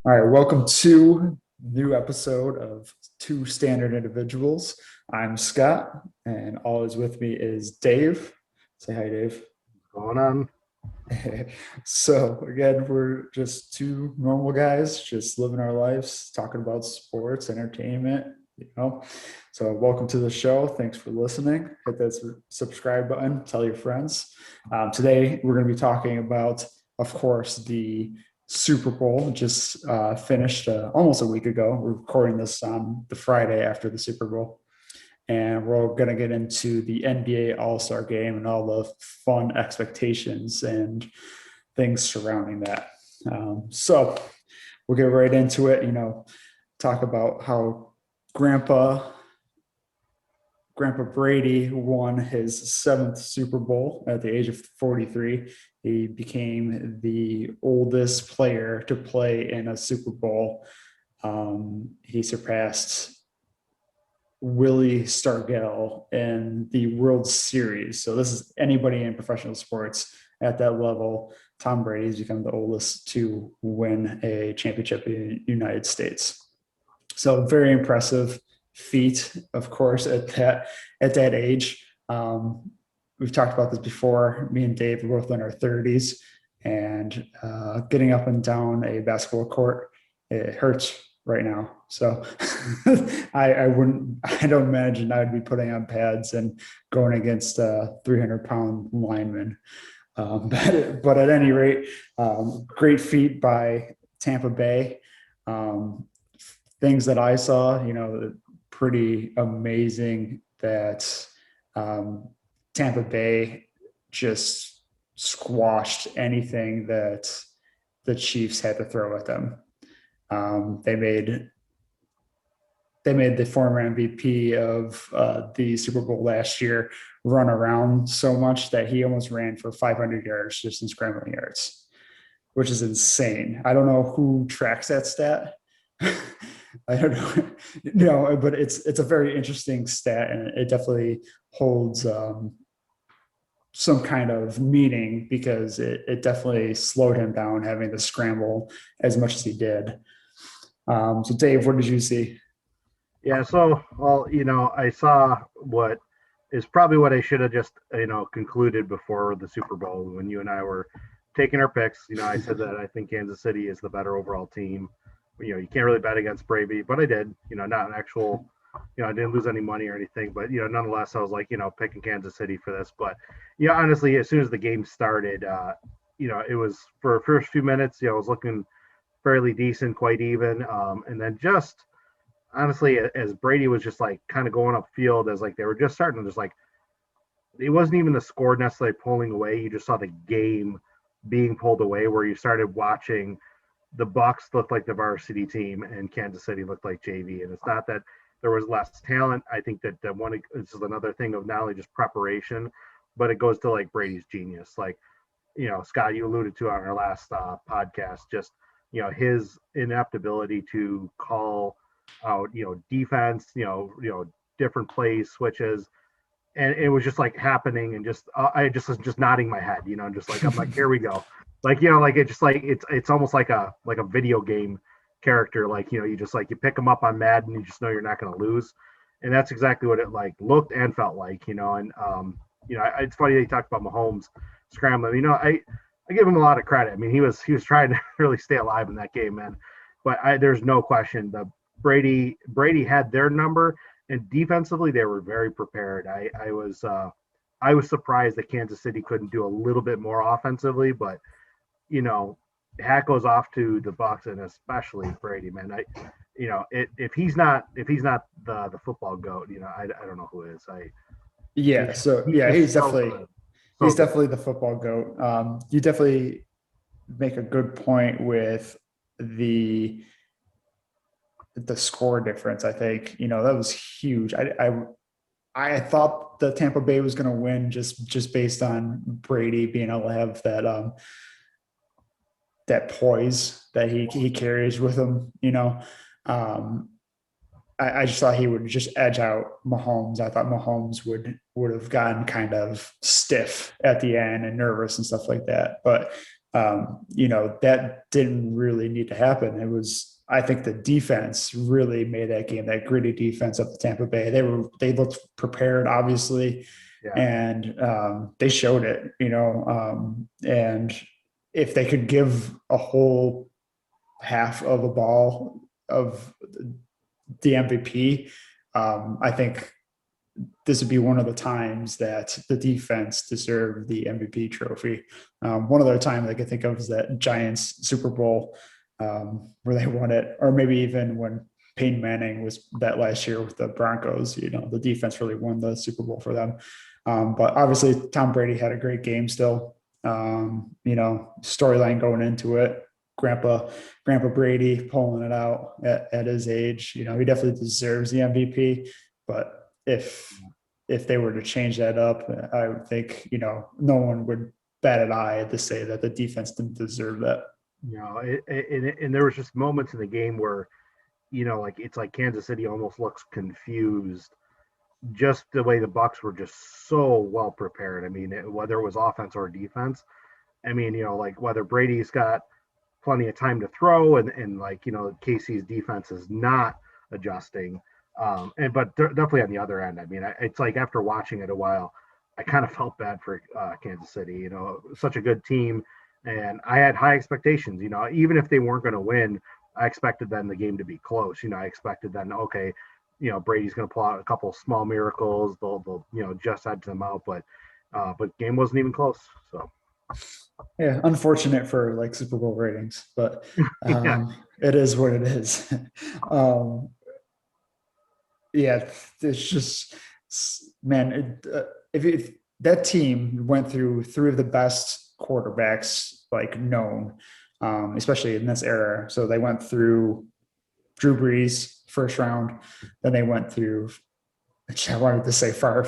All right, welcome to new episode of Two Standard Individuals. I'm Scott, and always with me is Dave. Say hi, Dave. Going on. So again, we're just two normal guys, just living our lives, talking about sports, entertainment, you know. So welcome to the show. Thanks for listening. Hit that subscribe button. Tell your friends. Today we're going to be talking about, of course, the Super Bowl just finished almost a week ago. We're recording this on the Friday after the Super Bowl. And we're going to get into the NBA All-Star game and all the fun expectations and things surrounding that. So we'll get right into it, talk about how Grandpa Brady won his seventh Super Bowl at the age of 43. He became the oldest player to play in a Super Bowl. He surpassed Willie Stargell in the World Series. So this is anybody in professional sports at that level. Tom Brady has become the oldest to win a championship in the United States. So very impressive feat, of course, at that age. We've talked about this before. Me and Dave are both in our 30s, and getting up and down a basketball court, it hurts right now. So I don't imagine I'd be putting on pads and going against a 300-pound lineman. But at any rate, great feat by Tampa Bay. Things that I saw, pretty amazing that Tampa Bay just squashed anything that the Chiefs had to throw at them. They made the former MVP of the Super Bowl last year run around so much that he almost ran for 500 yards just in scrambling yards, which is insane. I don't know who tracks that stat. I don't know, no, but it's a very interesting stat, and it definitely holds some kind of meaning because it definitely slowed him down having to scramble as much as he did. So Dave, what did you see? Yeah, so I saw what is probably what I should have just concluded before the Super Bowl when you and I were taking our picks. I said that I think Kansas City is the better overall team. You can't really bet against Brady, but I did. Not an actual. I didn't lose any money or anything, but nonetheless, I was like, picking Kansas City for this. But honestly, as soon as the game started, it was for the first few minutes. I was looking fairly decent, quite even, and then just honestly, as Brady was just like kind of going upfield, as like they were just starting to just like it wasn't even the score necessarily pulling away. You just saw the game being pulled away, where you started watching the Bucks look like the varsity team and Kansas City looked like JV. And it's not that there was less talent. I think that this is another thing of not only just preparation, but it goes to like Brady's genius. Like, Scott, you alluded to on our last podcast, just, his inept ability to call out, defense, different plays, switches. And it was just like happening, and just I just was just nodding my head, just like I'm like, here we go, like like it just like it's almost like a video game character, like you just like you pick them up on Madden, you just know you're not going to lose, and that's exactly what it like looked and felt like, and it's funny that you talked about Mahomes scrambling. I give him a lot of credit. I mean, he was trying to really stay alive in that game, man. But there's no question the Brady had their number. And defensively, they were very prepared. I was surprised that Kansas City couldn't do a little bit more offensively, but hat goes off to the Bucks and especially Brady, man. If he's not the football goat, I don't know who is. Yeah, so yeah, he's so good. So he's good. definitely the football goat. You definitely make a good point with the score difference. I think that was huge. I thought the Tampa Bay was going to win just based on Brady being able to have that poise that he carries with him. Um, I just thought he would just edge out Mahomes. I thought Mahomes would have gotten kind of stiff at the end and nervous and stuff like that. But that didn't really need to happen. I think the defense really made that game, that gritty defense of the Tampa Bay. They looked prepared, obviously, Yeah. and they showed it, and if they could give a whole half of a ball of the MVP, I think this would be one of the times that the defense deserved the MVP trophy. One other time I can think of is that Giants Super Bowl where they won it, or maybe even when Peyton Manning was that last year with the Broncos. The defense really won the Super Bowl for them. But obviously, Tom Brady had a great game still. Storyline going into it. Grandpa Brady pulling it out at his age. He definitely deserves the MVP. But if they were to change that up, I would think, no one would bat an eye to say that the defense didn't deserve that. And there was just moments in the game where, like it's like Kansas City almost looks confused, just the way the Bucks were just so well prepared. I mean, whether it was offense or defense. I mean, like whether Brady's got plenty of time to throw and like, KC's defense is not adjusting. But definitely on the other end, I mean, it's like after watching it a while, I kind of felt bad for Kansas City, such a good team. And I had high expectations, even if they weren't going to win, I expected then the game to be close. I expected then, okay, Brady's going to pull out a couple of small miracles. They'll just edge them out, but game wasn't even close. So. Yeah, unfortunate for like Super Bowl ratings, but Yeah. it is what it is. Yeah, it's just, man, if that team went through three of the best quarterbacks like known, especially in this era. So they went through Drew Brees first round, then they went through, I wanted to say Favre,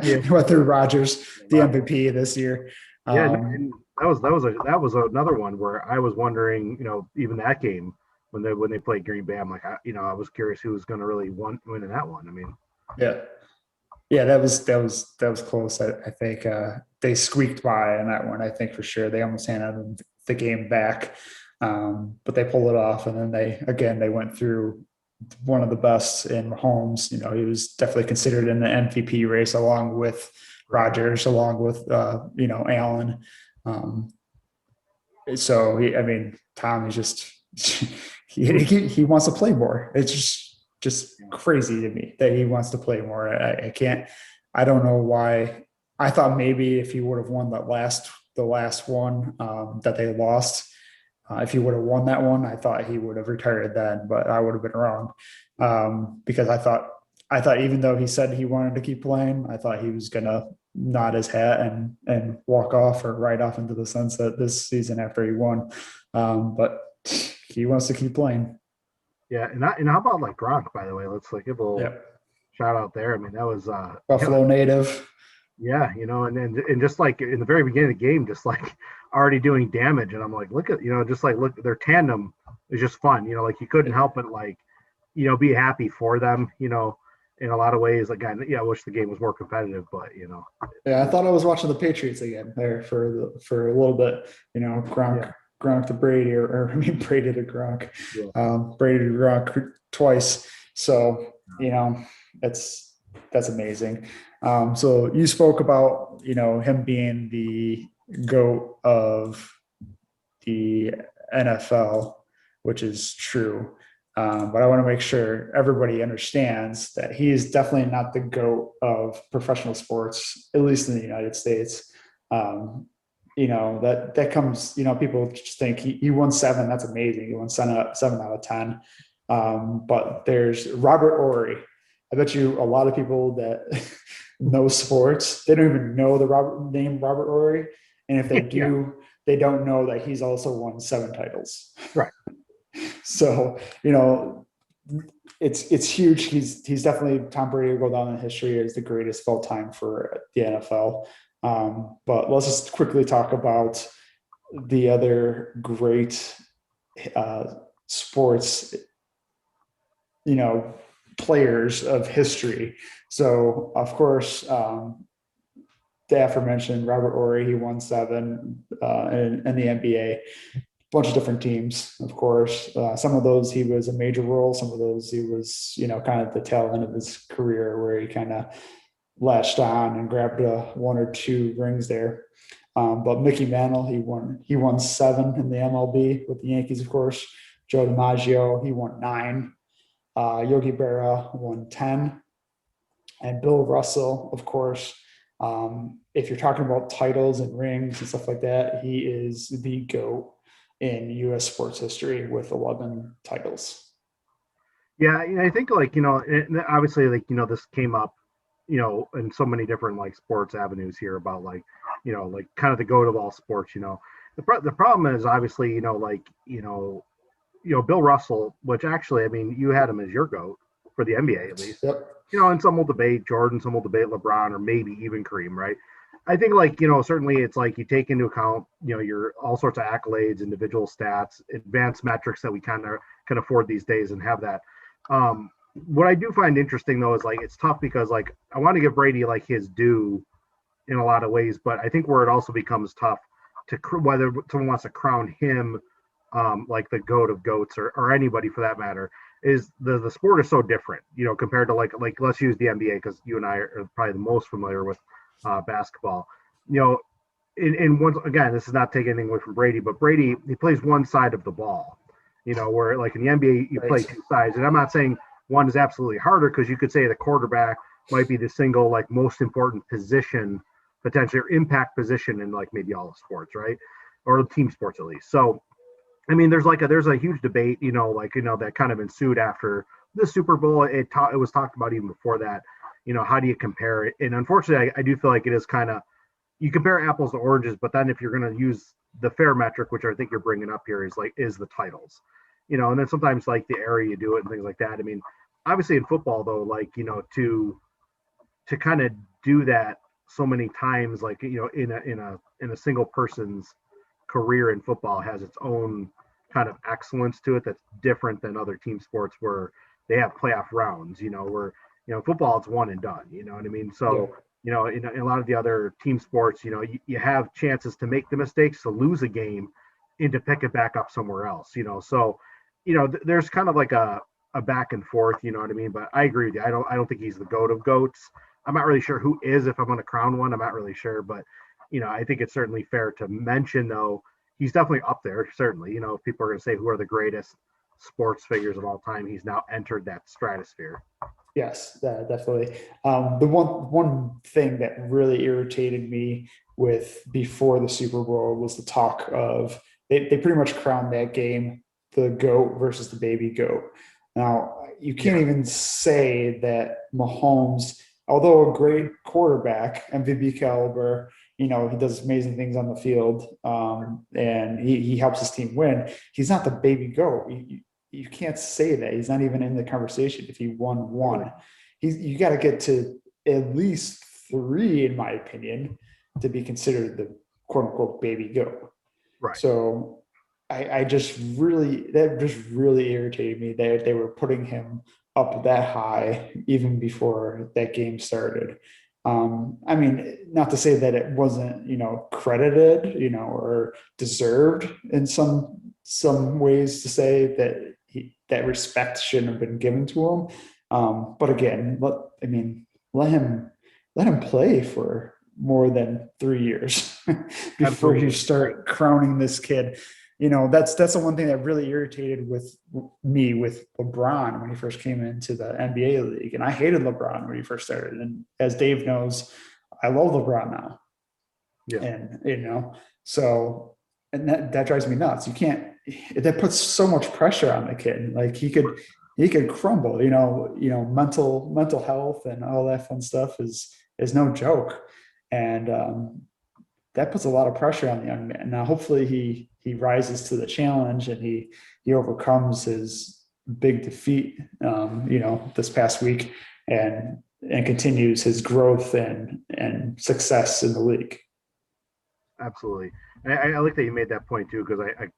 Yeah. they went through Rodgers, the MVP this year. Yeah, no, and that was another one where I was wondering, even that game when they played Green Bay, I'm like, I was curious who was going to really win in that one. I mean, Yeah, yeah, that was close. I think they squeaked by on that one. I think for sure they almost handed the game back, but they pulled it off. And then they went through one of the best in Mahomes. He was definitely considered in the MVP race along with Rodgers, along with Allen. So Tom is just he wants to play more. It's just crazy to me that he wants to play more. I can't. I don't know why. I thought maybe if he would have won the last one that they lost, if he would have won that one, I thought he would have retired then. But I would have been wrong because I thought even though he said he wanted to keep playing, I thought he was gonna nod his hat and walk off or ride off into the sunset this season after he won. But he wants to keep playing. Yeah, and how about like Gronk, by the way? Let's like give a little shout out there. I mean, that was Buffalo native. Yeah, and just like in the very beginning of the game, just like already doing damage, and I'm like, look at just like look, their tandem is just fun. Like you couldn't help but like, be happy for them. In a lot of ways. Again, I wish the game was more competitive, but Yeah, I thought I was watching the Patriots again there for a little bit. Gronk to Brady, or Brady to Gronk, Brady to Gronk twice. So that's amazing. So you spoke about him being the GOAT of the NFL, which is true. But I want to make sure everybody understands that he is definitely not the GOAT of professional sports, at least in the United States. That comes, people just think he won 7. That's amazing. He won 7 out of 10. But there's Robert Ory. I bet you a lot of people that know sports, they don't even know the name Robert Ory. And if they do, they don't know that he's also won 7 titles. Right. So, it's huge. He's definitely, Tom Brady will go down in history as the greatest of all time for the NFL. But let's just quickly talk about the other great sports, players of history. So, of course, the aforementioned Robert Ory, he won 7 in the NBA. Bunch of different teams, of course. Some of those he was a major role. Some of those he was, kind of the tail end of his career where he kind of latched on and grabbed 1 or 2 rings there. But Mickey Mantle, he won 7 in the MLB with the Yankees, of course. Joe DiMaggio, he won 9. Yogi Berra won 10. And Bill Russell, of course, if you're talking about titles and rings and stuff like that, he is the GOAT in U.S. sports history with 11 titles. Yeah, I think like obviously like this came up in so many different like sports avenues here about like like kind of the goat of all sports. The problem is obviously Bill Russell, which actually I mean you had him as your goat for the NBA at least. Yep. And some will debate Jordan, some will debate LeBron, or maybe even Kareem, right? I think like certainly it's like you take into account your all sorts of accolades, individual stats, advanced metrics that we kind of can afford these days and have that. What I do find interesting though is like it's tough because like I want to give Brady like his due in a lot of ways, but I think where it also becomes tough to whether someone wants to crown him like the goat of goats or anybody for that matter is the sport is so different, compared to like let's use the NBA because you and I are probably the most familiar with basketball. And once again, this is not taking anything away from Brady, but Brady he plays one side of the ball. Where like in the NBA you play two sides, and I'm not saying one is absolutely harder because you could say the quarterback might be the single like most important position potentially or impact position in like maybe all of sports, right, or team sports at least. So I mean, there's a huge debate, that kind of ensued after the Super Bowl. It was talked about even before that. How do you compare it? And unfortunately, I do feel like it is kind of you compare apples to oranges. But then if you're going to use the fair metric, which I think you're bringing up here, is the titles. And then sometimes like the area you do it and things like that. I mean, obviously in football though, like to kind of do that so many times, like in a single person's career in football has its own kind of excellence to it that's different than other team sports where they have playoff rounds, where football it's one and done, you know what I mean? So in a lot of the other team sports, you have chances to make the mistakes to lose a game and to pick it back up somewhere else, so there's kind of like a back and forth, you know what I mean? But I agree with you. I don't think he's the goat of goats. I'm not really sure who is. If I'm going to crown one, I'm not really sure, but I think it's certainly fair to mention, though, he's definitely up there. Certainly, if people are going to say who are the greatest sports figures of all time, he's now entered that stratosphere. Yes, definitely. The one thing that really irritated me with before the Super Bowl was the talk of they pretty much crowned that game the GOAT versus the baby GOAT. Now, you can't even say that Mahomes, although a great quarterback, MVP caliber, he does amazing things on the field, and he helps his team win. He's not the baby GOAT. You can't say that. He's not even in the conversation if he won one. You got to get to at least 3, in my opinion, to be considered the quote unquote baby GOAT. Right. So that just really irritated me that they were putting him up that high even before that game started. I mean, not to say that it wasn't, credited, or deserved in some ways to say that that respect shouldn't have been given to him. But again, let him play for more than 3 years before Absolutely. you start crowning this kid. That's the one thing that really irritated with me with LeBron when he first came into the NBA league. And I hated LeBron when he first started. And as Dave knows, I love LeBron now. Yeah. And, so, and that drives me nuts. That puts so much pressure on the kid. Like he could crumble, mental health and all that fun stuff is no joke. And, that puts a lot of pressure on the young man. Now, hopefully he rises to the challenge and he overcomes his big defeat, this past week and continues his growth and success in the league. Absolutely. I like that you made that point too, because I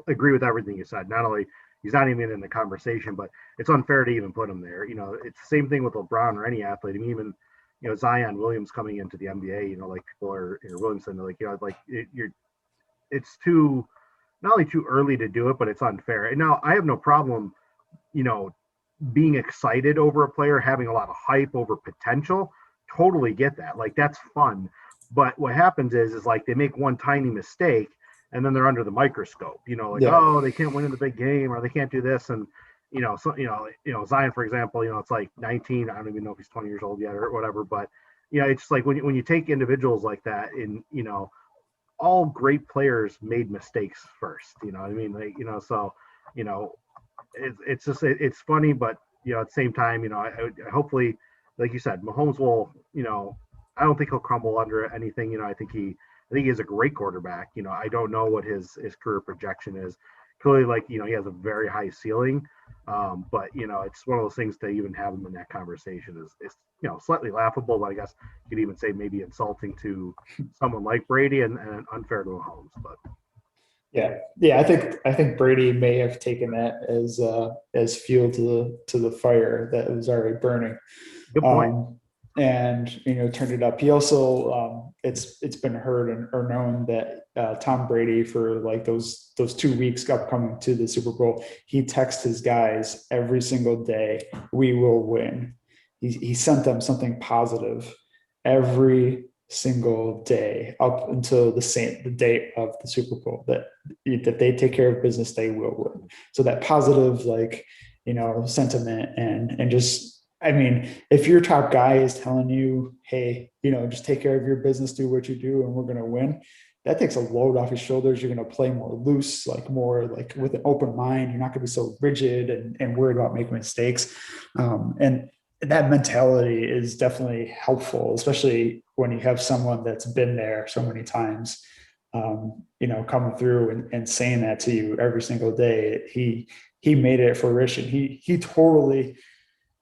agree with everything you said. Not only he's not even in the conversation, but it's unfair to even put him there. It's the same thing with LeBron or any athlete. I mean, even Zion Williams coming into the NBA, like people are, Williamson, like, like it's too, not only too early to do it, but it's unfair. And now I have no problem, you know, being excited over a player, having a lot of hype over potential. Totally get that. Like that's fun. But what happens is like they make one tiny mistake and then they're under the microscope, like, Yeah. oh, they can't win in the big game or they can't do this. And, so, Zion, for example, it's like 19. I don't even know if he's 20 years old yet or whatever. But, it's like when you take individuals like that and, all great players made mistakes first, you know what I mean? Like, so, you know, it's just it's funny, but at the same time, I hopefully, like you said, Mahomes will, I don't think he'll crumble under anything. I think he is a great quarterback. I don't know what his career projection is. Clearly, like he has a very high ceiling, but it's one of those things to even have him in that conversation is slightly laughable, but I guess you could even say maybe insulting to someone like Brady and unfair to Mahomes. But Yeah. I think Brady may have taken that as fuel to the fire that was already burning, good point. and turned it up. He also it's been heard or known that Tom Brady, for like those 2 weeks upcoming to the Super Bowl, he texts his guys every single day, "We will win." He sent them something positive every single day up until the date of the Super Bowl, that they take care of business, they will win. So that positive, like, sentiment, and just, I mean, if your top guy is telling you, hey, just take care of your business, do what you do, and we're going to win, that takes a load off your shoulders. You're going to play more loose, like more like with an open mind. You're not going to be so rigid and worried about making mistakes. And that mentality is definitely helpful, especially when you have someone that's been there so many times, coming through and saying that to you every single day. He made it fruition. He totally,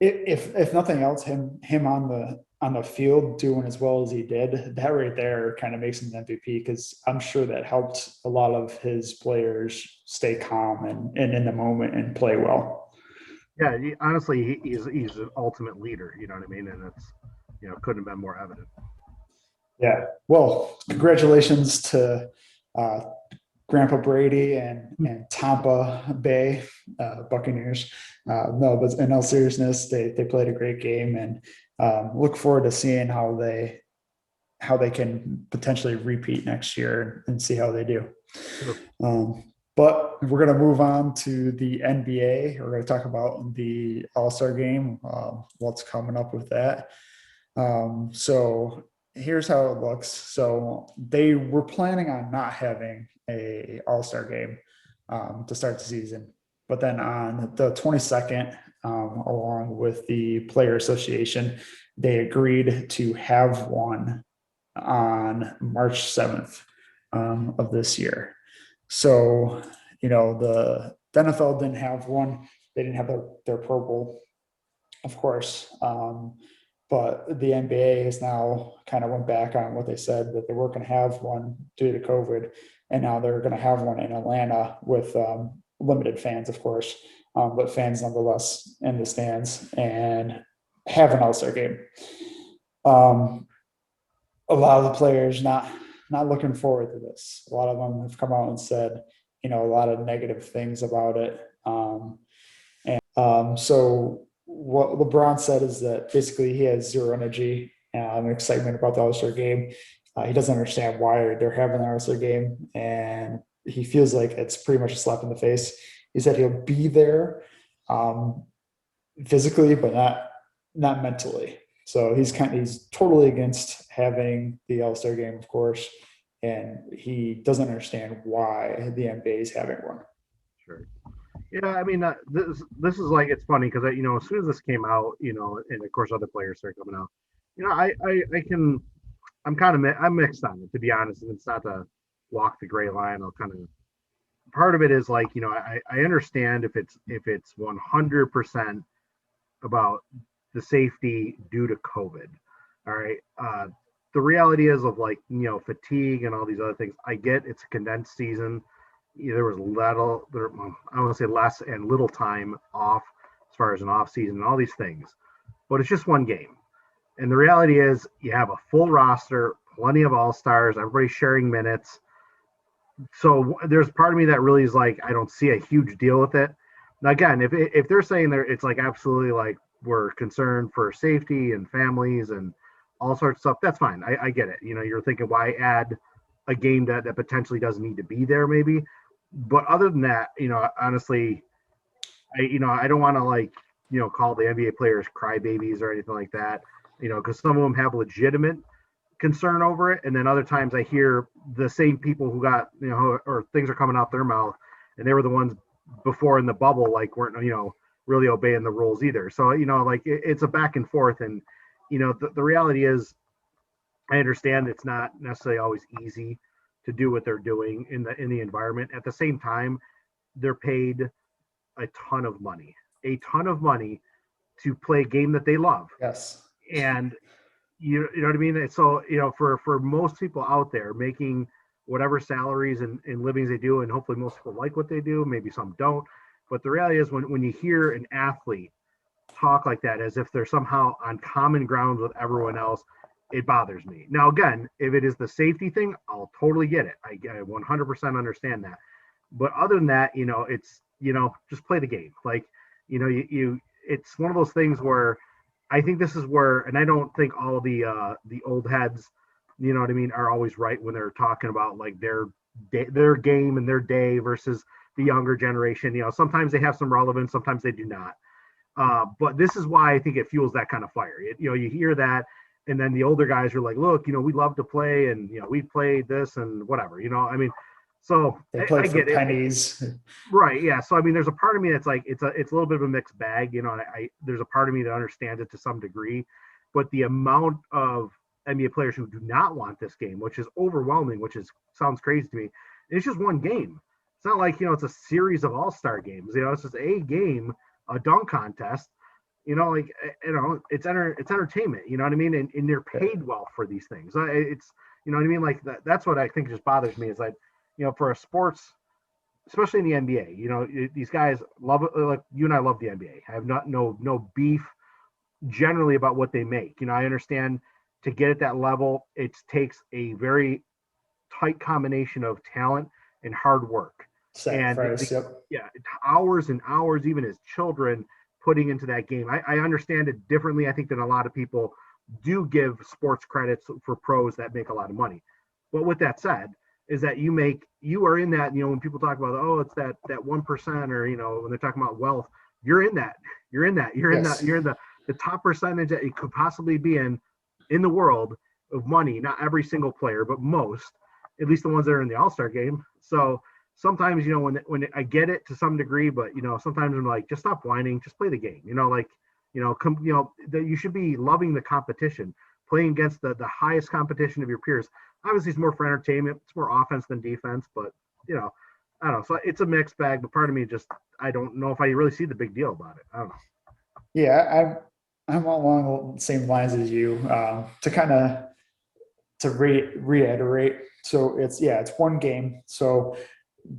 if nothing else, him on the field doing as well as he did, that right there kind of makes him an MVP, because I'm sure that helped a lot of his players stay calm and in the moment and play well. Yeah, honestly, he's an ultimate leader. You know what I mean? And it's couldn't have been more evident. Yeah. Well, congratulations to uh, Grandpa Brady and Tampa Bay Buccaneers. No, but in all seriousness, they played a great game, and look forward to seeing how they can potentially repeat next year and see how they do. Sure. But we're going to move on to the NBA. We're going to talk about the All-Star game, what's coming up with that. So here's how it looks. So they were planning on not having a All-Star game to start the season, but then on the 22nd, along with the Player Association, they agreed to have one on March 7th of this year. So, the NFL didn't have one. They didn't have their Pro Bowl, of course. But the NBA has now kind of went back on what they said, that they were going to have one due to COVID. And now they're going to have one in Atlanta with limited fans, of course, but fans nonetheless in the stands, and have an All-Star game. A lot of the players not looking forward to this. A lot of them have come out and said, a lot of negative things about it. So what LeBron said is that basically he has zero energy and excitement about the All-Star game. He doesn't understand why they're having the All-Star game, and he feels like it's pretty much a slap in the face. He said he'll be there physically, but not mentally. So he's totally against having the All-Star game, of course, and he doesn't understand why the NBA is having one. Sure. Yeah, I mean, this is like, it's funny because as soon as this came out, and of course other players started coming out, I'm mixed on it, to be honest. And it's not to walk the gray line. I'll kind of, part of it is like, I understand if it's 100% about the safety due to COVID. All right. The reality is of like, fatigue and all these other things. I get it's a condensed season. There was I want to say less and little time off as far as an off season and all these things, but it's just one game. And the reality is, you have a full roster, plenty of all stars, everybody sharing minutes. So there's part of me that really is like, I don't see a huge deal with it. Now, again, if they're saying there, it's like absolutely like we're concerned for safety and families and all sorts of stuff. That's fine. I get it. You know, you're thinking why add a game that potentially doesn't need to be there, maybe. But other than that, you know, honestly, I don't want to like call the NBA players crybabies or anything like that. You know, because some of them have legitimate concern over it, and then other times I hear the same people who got or things are coming out their mouth, and they were the ones before in the bubble like weren't really obeying the rules either. So like it's a back and forth, and the reality is I understand it's not necessarily always easy to do what they're doing in the environment. At the same time, they're paid a ton of money, to play a game that they love. Yes. And you know what I mean? And so, for most people out there making whatever salaries and livings they do, and hopefully most people like what they do, maybe some don't. But the reality is when you hear an athlete talk like that as if they're somehow on common ground with everyone else, it bothers me. Now, again, if it is the safety thing, I'll totally get it. I 100% understand that. But other than that, it's, just play the game. Like, it's one of those things where I think this is where, and I don't think all the old heads, you know what I mean, are always right when they're talking about like their game and their day versus the younger generation. Sometimes they have some relevance, sometimes they do not. But this is why I think it fuels that kind of fire. You hear that, and then the older guys are like, look, we love to play, and we played this and whatever. I mean, so They play I for get it. pennies. Right. Yeah. So I mean, there's a part of me that's like it's a little bit of a mixed bag. And there's a part of me that understands it to some degree, but the amount of NBA players who do not want this game, which is overwhelming, sounds crazy to me. It's just one game. It's not like it's a series of all-star games. It's just a game, a dunk contest. Like it's entertainment. You know what I mean? And they're paid well for these things. It's what I mean. Like that's what I think just bothers me is like for a sports, especially in the NBA, these guys love it. Like you and I love the NBA. I have no beef generally about what they make. I understand to get at that level, it takes a very tight combination of talent and hard work. Sacrifice. Yep. Yeah, hours and hours, even as children, putting into that game. I understand it differently, I think, than a lot of people do give sports credits for pros that make a lot of money. But with that said, is that you are in that, when people talk about, oh, it's that 1%, or, when they're talking about wealth, you're in that, you're in the top percentage that it could possibly be in the world of money, not every single player, but most, at least the ones that are in the All-Star game. So sometimes, when I get it to some degree, but, sometimes I'm like, just stop whining, just play the game, you should be loving the competition, playing against the highest competition of your peers. Obviously, it's more for entertainment. It's more offense than defense, but I don't know. So it's a mixed bag. But part of me I don't know if I really see the big deal about it. I don't know. Yeah, I'm along the same lines as you. To kind of reiterate, so it's one game. So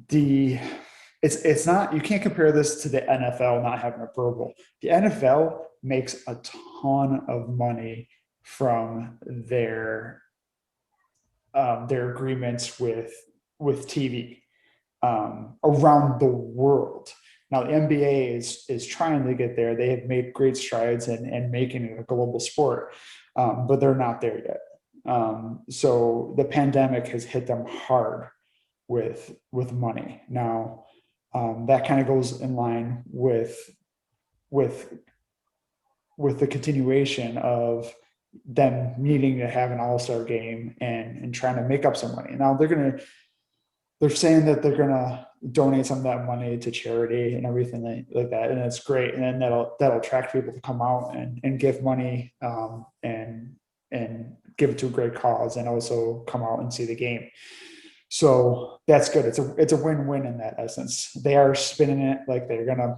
it's not, you can't compare this to the NFL not having a Pro Bowl. The NFL makes a ton of money from their agreements with TV around the world. Now the NBA is trying to get there. They have made great strides in making it a global sport, but they're not there yet. So the pandemic has hit them hard with money. Now that kind of goes in line with the continuation of them needing to have an all-star game and trying to make up some money. Now they're saying that they're gonna donate some of that money to charity and everything like that, and it's great. And then that'll attract people to come out and give money and give it to a great cause, and also come out and see the game. So that's good. It's a win-win in that essence. They are spinning it like they're gonna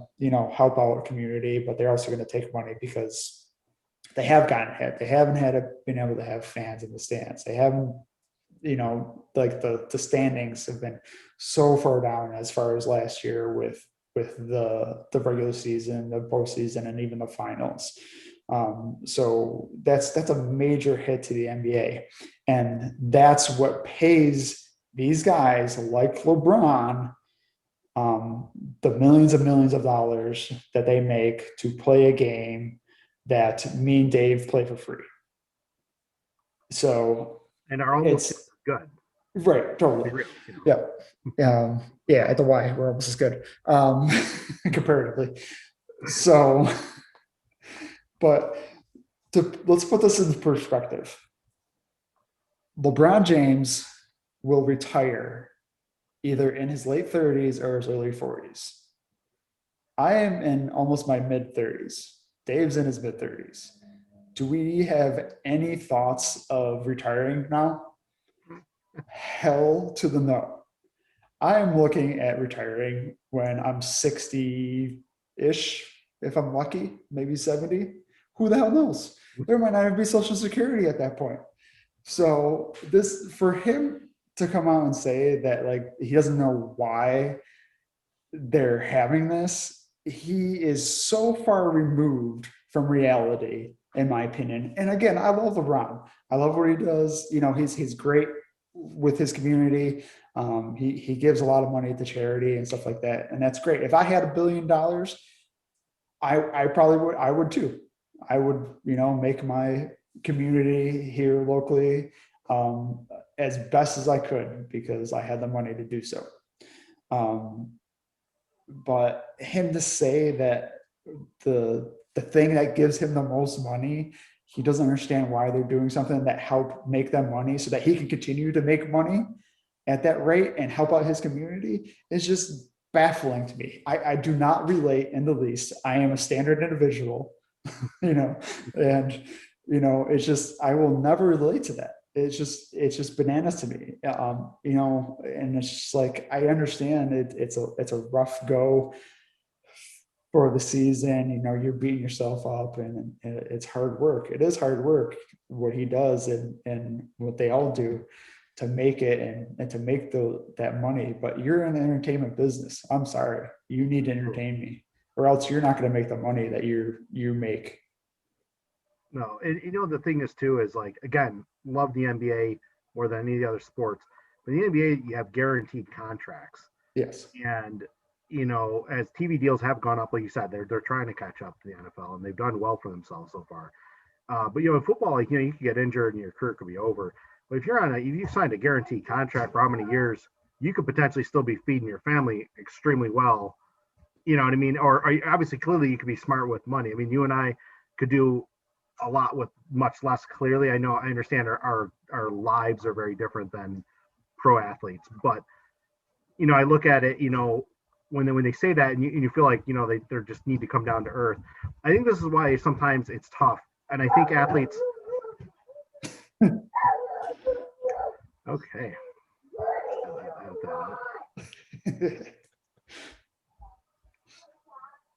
help out a community, but they're also gonna take money because they have gotten hit. They haven't been able to have fans in the stands. They haven't, like the standings have been so far down as far as last year with the regular season, the postseason, and even the finals. So that's a major hit to the NBA, and that's what pays these guys like LeBron um, the millions and millions of dollars that they make to play a game that me and Dave play for free. So And are almost it's good. right, Be totally. real, Yeah. Yeah, at the Y, we're almost as good comparatively. So, but let's put this into perspective. LeBron James will retire either in his late 30s or his early 40s. I am in almost my mid 30s. Dave's in his mid 30s. Do we have any thoughts of retiring now? Hell to the no. I am looking at retiring when I'm 60 ish, if I'm lucky, maybe 70. Who the hell knows? There might not even be Social Security at that point. So, this for him to come out and say that, like, he doesn't know why they're having this, he is so far removed from reality, in my opinion. And again, I love LeBron. I love what he does. You know, he's great with his community. He gives a lot of money to charity and stuff like that, and that's great. If I had $1 billion, I probably would. I would too. I would, make my community here locally as best as I could because I had the money to do so. Um, but him to say that the thing that gives him the most money, he doesn't understand why they're doing something that help make them money so that he can continue to make money at that rate and help out his community is just baffling to me. I do not relate in the least. I am a standard individual, and it's just I will never relate to that. It's just bananas to me. And it's just like I understand it's a rough go for the season. You're beating yourself up, and it's hard work. It is hard work what he does and what they all do to make it and to make that money. But you're in the entertainment business. I'm sorry, you need to entertain me, or else you're not going to make the money that you make. No, and the thing is too is like again, love the NBA more than any of the other sports. But in the NBA, you have guaranteed contracts, Yes. and as TV deals have gone up, like you said, they're trying to catch up to the NFL, and they've done well for themselves so far. But in football, like you can get injured and your career could be over. But if if you signed a guaranteed contract for how many years, you could potentially still be feeding your family extremely well. You know what I mean? Or obviously, clearly, you could be smart with money. I mean, you and I could do a lot with much less. Clearly, I understand our lives are very different than pro athletes, but I look at it, when they say that and you feel like they just need to come down to earth. I think this is why sometimes it's tough, and I think athletes. Okay.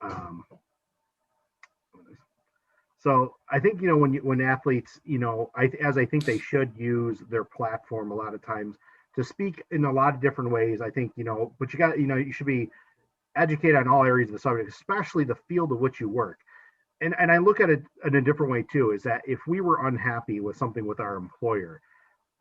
Um, so I think when athletes as I think they should use their platform a lot of times to speak in a lot of different ways. I think but you got you should be educated on all areas of the subject, especially the field of which you work. And I look at it in a different way too. Is that if we were unhappy with something with our employer,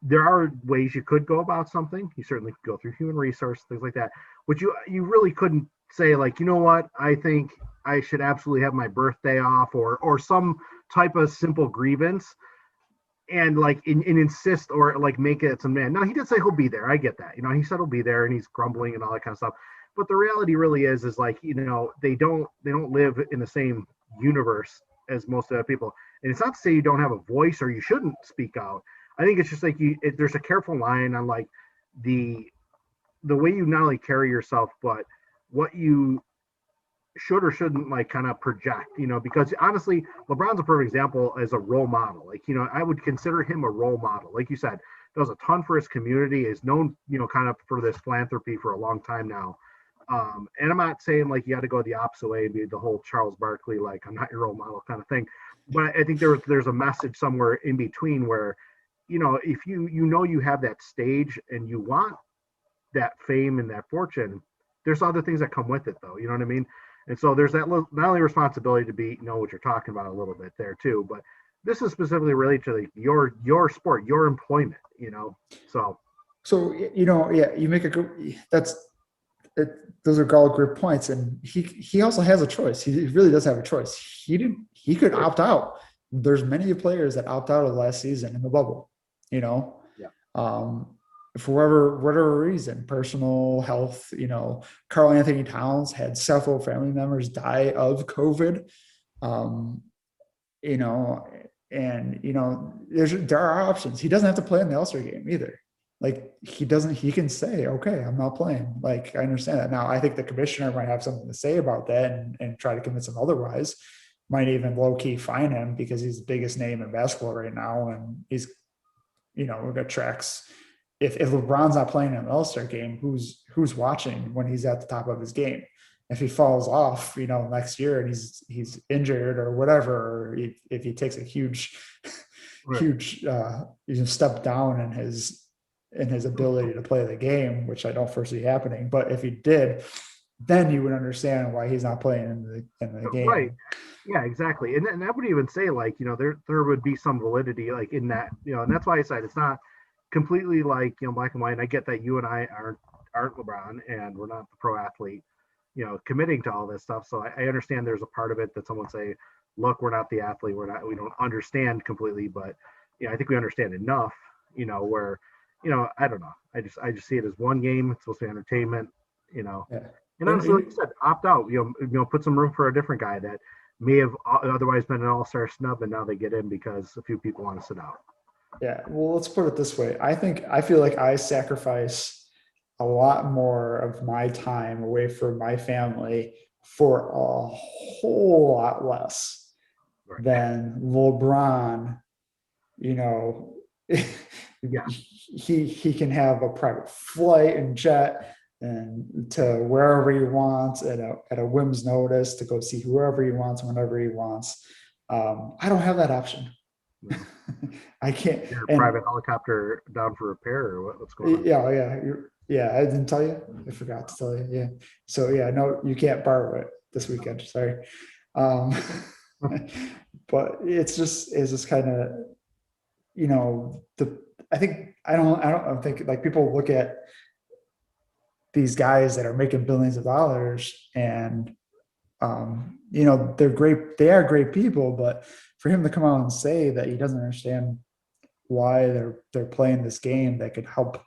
there are ways you could go about something. You certainly could go through human resource, things like that. But you really couldn't say like, you know what, I think I should absolutely have my birthday off or some type of simple grievance and like and insist or like make it some man. Now he did say he'll be there. I get that. He said he'll be there and he's grumbling and all that kind of stuff. But the reality really is like, they don't live in the same universe as most of the people. And it's not to say you don't have a voice or you shouldn't speak out. I think it's just like there's a careful line on like the way you not only carry yourself, but what you should or shouldn't like kind of project, because honestly, LeBron's a perfect example as a role model. Like, I would consider him a role model. Like you said, does a ton for his community, is known, kind of for this philanthropy for a long time now. And I'm not saying like you got to go the opposite way and be the whole Charles Barkley, like I'm not your role model kind of thing. But I think there's a message somewhere in between where, if you have that stage and you want that fame and that fortune, there's other things that come with it though. You know what I mean? And so there's that not only responsibility to be know what you're talking about a little bit there too, but this is specifically related to your sport, your employment, So So yeah, you make a good. It, those are all great points, and he also has a choice. He really does have a choice. He could sure. opt out. There's many players that opt out of last season in the bubble. You know, Yeah. um, for whatever reason, personal health. Carl Anthony Towns had several family members die of COVID. Um, you know, and there are options. He doesn't have to play in the All-Star game either. Like he can say, okay, I'm not playing. Like I understand that. Now I think the commissioner might have something to say about that and try to convince him otherwise. Might even low key fine him because he's the biggest name in basketball right now. And we've got tracks. If LeBron's not playing in an All-Star game, who's watching when he's at the top of his game? If he falls off, next year and he's injured or whatever, or if he takes a huge, Right. huge step down in his ability to play the game, which I don't foresee happening. But if he did, then you would understand why he's not playing in the Right. game. Yeah, exactly. And I would even say like, there would be some validity like in that, and that's why I said it's not completely like, black and white. And I get that you and I aren't LeBron and we're not the pro athlete, committing to all this stuff. So I understand there's a part of it that someone say, look, we're not the athlete. We don't understand completely, but I think we understand enough, where, I don't know. I just see it as one game. It's supposed to be entertainment, you know. Yeah. And honestly, like you said, opt out. Put some room for a different guy that may have otherwise been an all-star snub, and now they get in because a few people want to sit out. Yeah. Well, let's put it this way. I feel like I sacrifice a lot more of my time away from my family for a whole lot less Right. than LeBron. Yeah. He can have a private flight and jet and to wherever he wants at a whim's notice to go see whoever he wants whenever he wants. I don't have that option. No. I can't. Your And private helicopter down for repair, or what's going on? yeah, I didn't tell you. I forgot to tell you. Yeah. So yeah, no, you can't borrow it this weekend. Sorry. Um, but it's just kind of, I don't think like people look at these guys that are making billions of dollars and they're great, they are great people, but for him to come out and say that he doesn't understand why they're playing this game that could help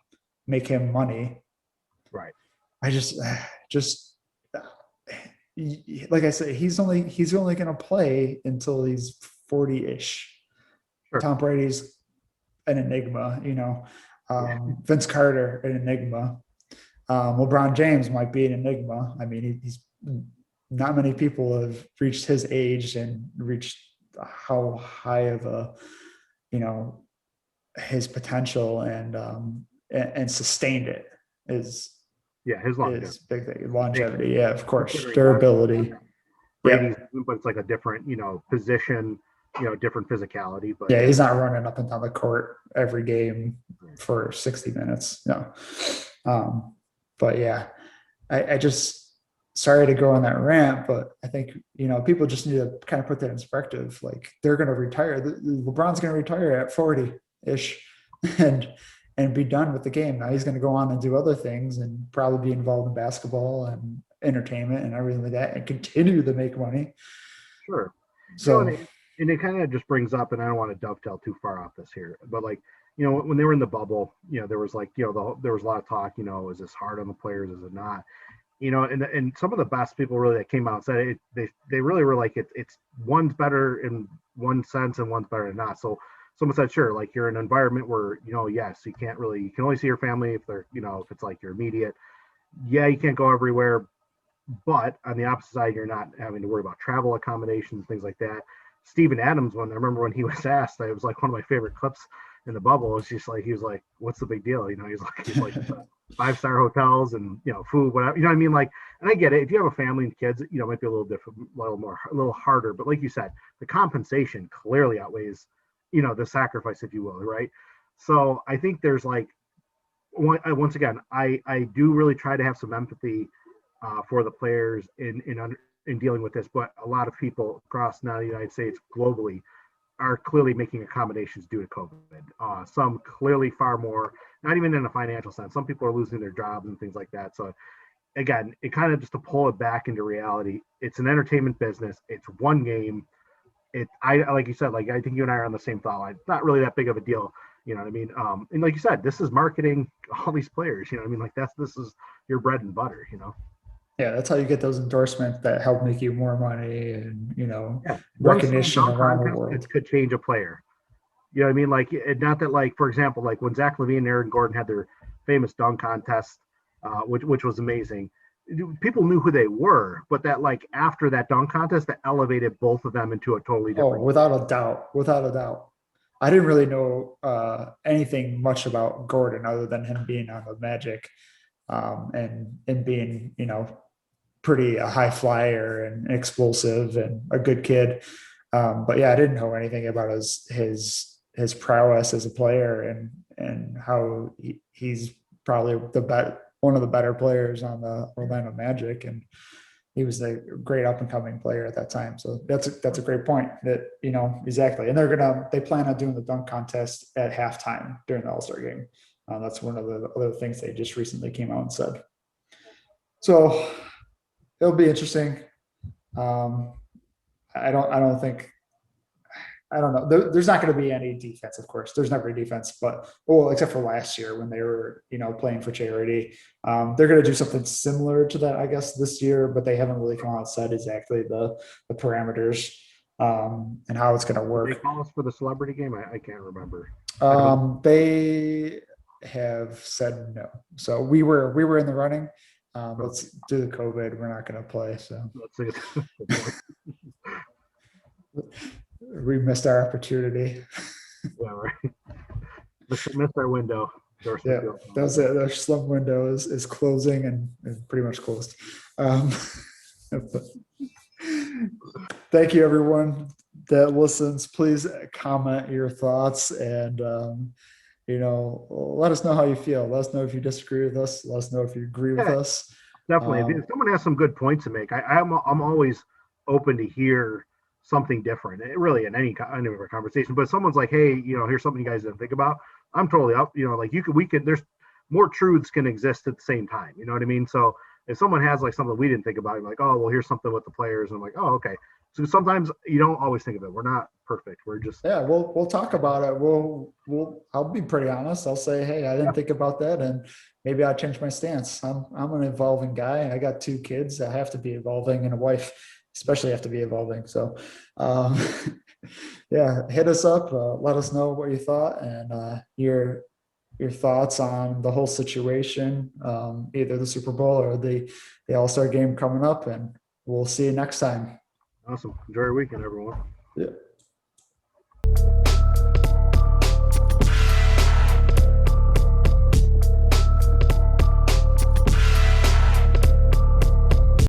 make him money. Right. I just like I said, he's only going to play until he's 40-ish. Sure. Tom Brady's an enigma, Vince Carter, an enigma. LeBron James might be an enigma. I mean, he's not many people have reached his age and reached how high of a, his potential and sustained it is his longevity. is big thing. Longevity. Yeah, of course. Durability. Brady's, but it's like a different, position, different physicality. But yeah, he's not running up and down the court every game for 60 minutes. No. But yeah, I just sorry to go on that rant, but I think people just need to kind of put that in perspective. Like they're going to retire. LeBron's going to retire at 40-ish, and be done with the game. Now he's going to go on and do other things and probably be involved in basketball and entertainment and everything like that, and continue to make money. Sure. So, and it kind of just brings up, and I don't want to dovetail too far off this here, but like, when they were in the bubble, there was like, there was a lot of talk, is this hard on the players? Is it not? And some of the best people really that came out said it, they really were like, it's one's better in one sense and one's better than not. So someone said, sure, like you're in an environment where, yes, you can only see your family if they're, if it's like your immediate. Yeah, you can't go everywhere, but on the opposite side, you're not having to worry about travel accommodations, things like that. Steven Adams, I remember when he was asked, it was like one of my favorite clips in the bubble. It's just like, he was like, what's the big deal? He's like 5-star hotels and, food, whatever, what I mean? Like, and I get it. If you have a family and kids, it might be a little different, a little harder, but like you said, the compensation clearly outweighs, the sacrifice, if you will. Right. So I think there's like, once again, I do really try to have some empathy for the players in in dealing with this, but a lot of people across now the United States, globally, are clearly making accommodations due to COVID. Some clearly far more, not even in a financial sense. Some people are losing their jobs and things like that. So again, it kind of just to pull it back into reality. It's an entertainment business. It's one game. I like you said, like I think you and I are on the same thought line. It's not really that big of a deal. You know what I mean? And like you said, this is marketing all these players. You know what I mean? Like this is your bread and butter. You know? Yeah, that's how you get those endorsements that help make you more money and, Yeah. One slam recognition dunk around the contest world. could change a player. You know what I mean? Like, not that, like, for example, like when Zach LaVine and Aaron Gordon had their famous dunk contest, which was amazing. People knew who they were, but that, like, after that dunk contest, that elevated both of them into a totally Oh, different. without a doubt, without a doubt. I didn't really know anything much about Gordon other than him being on the Magic, and being, pretty a high flyer and explosive and a good kid. But yeah, I didn't know anything about his prowess as a player, and how he's probably one of the better players on the Orlando Magic, and he was a great up and coming player at that time. So that's a great point. That exactly, and they plan on doing the dunk contest at halftime during the All-Star game. That's one of the other things they just recently came out and said. So it'll be interesting. Um, I don't know. There's not going to be any defense, of course. There's never a defense, but except for last year when they were, playing for charity. They're going to do something similar to that, I guess, this year, but they haven't really come out and said exactly the parameters, and how it's going to They work. call us for the celebrity game. I can't remember. They have said no. So we were in the running. But due to COVID, we're not going to play. So Let's see. we missed our opportunity. Yeah, right. Missed our window. Yeah, that's it. The slum window is closing and pretty much closed. Thank you, everyone that listens. Please comment your thoughts and let us know how you feel. Let us know if you disagree with us. Let us know if you agree with us. Definitely. If someone has some good points to make, I'm always open to hear something different. Really, in any kind of a conversation. But if someone's like, hey, here's something you guys didn't think about. I'm totally up. Like we could. There's more truths can exist at the same time. You know what I mean? So if someone has like something we didn't think about, you're like, oh, well, here's something with the players. And I'm like, oh, okay. So sometimes you don't always think of it. We're not perfect. We're just we'll talk about it. I'll be pretty honest. I'll say, hey, I didn't think about that, and maybe I'll change my stance. I'm an evolving guy. I got 2 kids that have to be evolving, and a wife especially have to be evolving. So hit us up, let us know what you thought, and your thoughts on the whole situation, either the Super Bowl or the All-Star game coming up, and we'll see you next time. awesome. Enjoy your weekend, everyone. Yeah.